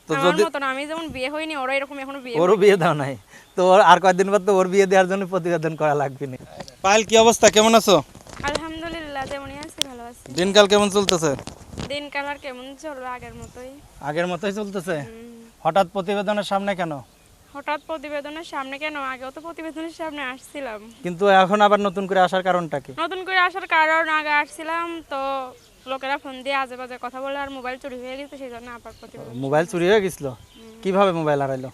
তো আমার যদি মতো না, আমি যেমন বিয়ে হইনি ওরা এরকম এখনো বিয়ে ওরও বিয়ে দাও নাই, তো আর কয়েকদিন পর তো ওর বিয়ে দেওয়ার জন্য প্রতিবেদন করা লাগবে না। পায়েল, কি অবস্থা, কেমন আছো? আলহামদুলিল্লাহ, যেমনই আছি ভালো আছি। দিনকাল কেমন চলতেছে? দিনকাল আর কেমন চলবে, আগের মতোই। আগের মতোই চলতেছে? হুম। হঠাৎ প্রতিবেদনের সামনে কেন? হঠাৎ প্রতিবেদনের সামনে কেন, আগেও তো প্রতিবেদনের সামনে আসছিলাম। কিন্তু এখন আবার নতুন করে আসার কারণটা কি? নতুন করে আসার কারণ, আগে আসছিলাম তো লোকেরা ফোন দিয়ে আজে বাজে কথা বলে আর মোবাইল চুরি হয়ে গেছে, সেই জন্য আবার প্রতিবেদন। মোবাইল চুরি হয়ে গেছিল? কিভাবে মোবাইল হারাইলো?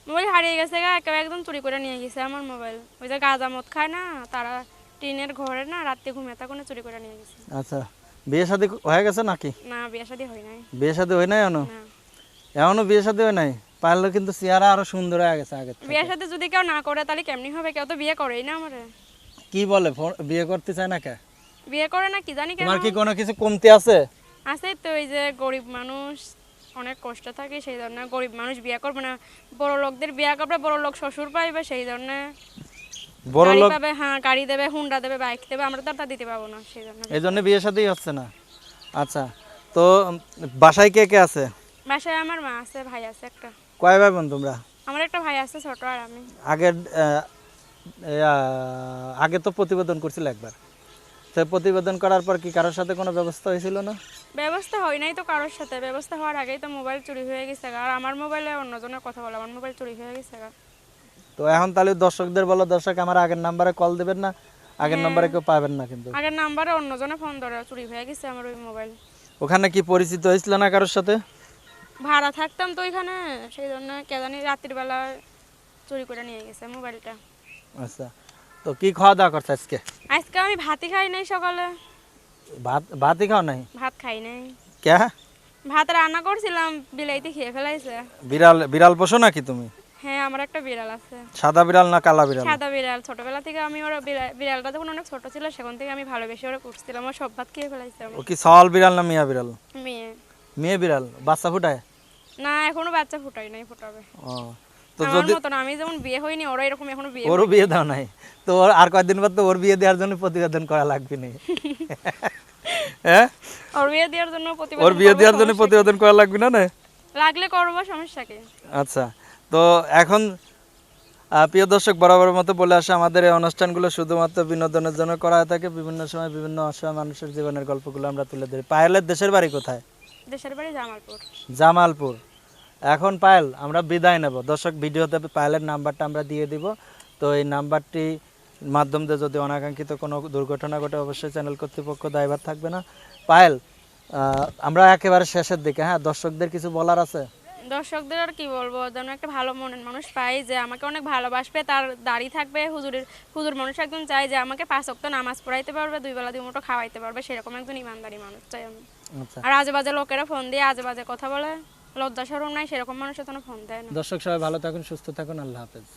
মোবাইল হারিয়ে গেছে গা, কেউ একদম চুরি করে নিয়ে গেছে আমার মোবাইল। ওই যে গাঁজা মদ খায় না তারা, টিনের ঘরে না রাত্রে ঘুমিয়ে থাকুন চুরি করে নিয়ে গেছে। আচ্ছা, বিয়ে শাদী হয়ে গেছে নাকি? না, বিয়ে শাদী হয় নাই। বিয়ে শাদী হয় নাই এখনো? না, এখনো বিয়ে শাদী হয় নাই? পারলে কিন্তু চেহারা আরো সুন্দর হয়ে গেছে আগে থেকে। বিয়ে শাদী যদি কেউ না করে তাহলে কেমনি হবে, কেউ তো বিয়ে করেই না আমারে। কি বলে, বিয়ে করতে চায় না কে? বিয়ে করে না কি জানি কেন। তোমার কি কোনো কিছু কমতি আছে? আছে তো, এই যে গরিব মানুষ অনেক কষ্ট থাকে, সেই জন্য গরিব মানুষ বিয়ে করবে না। বড় লোকদের বিয়ে করবে, বড় লোক শ্বশুর পাইবে, সেই জন্য বড় গাড়ি লোক পাবে, হ্যাঁ গাড়ি দেবে, হুন্ডা দেবে, বাইক দেবে, আমরা তো আর তা দিতে পারবো না, সেই জন্য। এই জন্য বিয়ে শাদী হচ্ছে না? আচ্ছা, তো বাসায় কে কে আছে? বাসায় আমার মা আছে, ভাই আছে একটা। কয় ভাই বোন তোমরা? আমার একটা ভাই আছে ছোট, আর আমি। আগের আগে তো প্রতিবেদন করছিল একবার, তো প্রতিবেদন করার পর কি কারোর সাথে কোনো ব্যবস্থা হয়েছিল না? ব্যবস্থা হয় নাই তো কারোর সাথে, ব্যবস্থা হওয়ার আগেই তো মোবাইল চুরি হয়ে গেছে গা। আর আমার মোবাইলে অন্যজনের কথা বলে আমার মোবাইল চুরি হয়ে গেছে গা। তো এখন তাহলে দর্শকদের বলো, দর্শক আমার আগের নাম্বারে কল দেবেন না, আগের নাম্বারে কেউ পাবেন না কিন্তু। আগের নাম্বারে অন্যজনে ফোন ধরে চুরি হয়ে গেছে আমার ওই মোবাইল। ওখানে কি পরিচিত হয়েছিল না কারোর সাথে? ভাড়া থাকতাম তো ওইখানে, সেই জন্য কে জানি রাত্রির বেলা চুরি করে নিয়ে গেছে মোবাইলটা। আচ্ছা, তো কি খাওয়া দাওয়া করছে আজকে? আজকে আমি ভাতই খাই নাই সকালে। ভাতই খাও নাই? ভাত খাই নাই। কে? ভাত রান্না করছিলাম, বিলাইতে খেয়ে ফেলাইছে। বিড়াল বিড়াল পোষো নাকি তুমি? হ্যাঁ, আমার একটা বিড়াল আছে। সাদা বিড়াল না কালা বিড়াল? সাদা বিড়াল। ছোটবেলা থেকে আমি ওর বিড়ালটা যখন অনেক ছোট ছিল সেখান থেকে আমি ভালোবেসে ওরা পুষছিলাম, ওর সব ভাত খেয়ে ফেলাইছে ও আমার। কি সওয়াল বিড়াল না মিয়া বিড়াল? মেয়ে। মেয়ে বিড়াল বাচ্চা ফুটায়? না, এখনো বাচ্চা ফুটাই নাই, ফুটাবে। ও, তো আমার যদি মতো না, আমি যেমন বিয়ে হইনি ওরা এরকম এখনো বিয়ে ওরও বিয়ে দাও নাই, তো আর কয়েকদিন পর তো ওর বিয়ে দেওয়ার জন্য প্রতিবেদন করা লাগবে না? হ্যাঁ, ওর বিয়ে দেওয়ার জন্য ওর বিয়ে দেওয়ার জন্য প্রতিবেদন করা লাগবে না? লাগলে করবো, সমস্যা কি? আচ্ছা, তো এখন প্রিয় দর্শক, বরাবর মতো বলে আসে, আমাদের এই অনুষ্ঠানগুলো শুধুমাত্র বিনোদনের জন্য করা হয়ে থাকে। বিভিন্ন সময় বিভিন্ন অসহায় মানুষের জীবনের গল্পগুলো আমরা তুলে ধরি। পায়েলের দেশের বাড়ি কোথায়? দেশের বাড়ি জামালপুর। জামালপুর। এখন পায়েল, আমরা বিদায় নেব। দর্শক, ভিডিওতে পায়েলের নাম্বারটা আমরা দিয়ে দিব, তো এই নাম্বারটি মাধ্যম দিয়ে যদি অনাকাঙ্ক্ষিত কোনো দুর্ঘটনা ঘটে অবশ্যই চ্যানেল কর্তৃপক্ষ দায়ভার থাকবে না। পায়েল, আমরা একেবারে শেষের দিকে, হ্যাঁ, দর্শকদের কিছু বলার আছে? দর্শকদের আর কি বলবো, যেন একটা ভালো মনের মানুষ পাই যে আমাকে অনেক ভালোবাসবে, তার দাড়ি থাকবে, হুজুর মানুষ একজন চাই যে আমাকে 5 ওয়াক্ত নামাজ পড়াইতে পারবে, 2 বেলা 2 মুঠো খাওয়াইতে পারবে, সেরকম একজন ইমানদারি মানুষ চাই আমি। আচ্ছা, আর আজে বাজে লোকেরা ফোন দিয়ে আজে বাজে কথা বলে, লজ্জা শরম নাই, সেরকম মানুষের জন্য ফোন দেয় না। দর্শক সবাই ভালো থাকুন, সুস্থ থাকুন, আল্লাহ হাফেজ।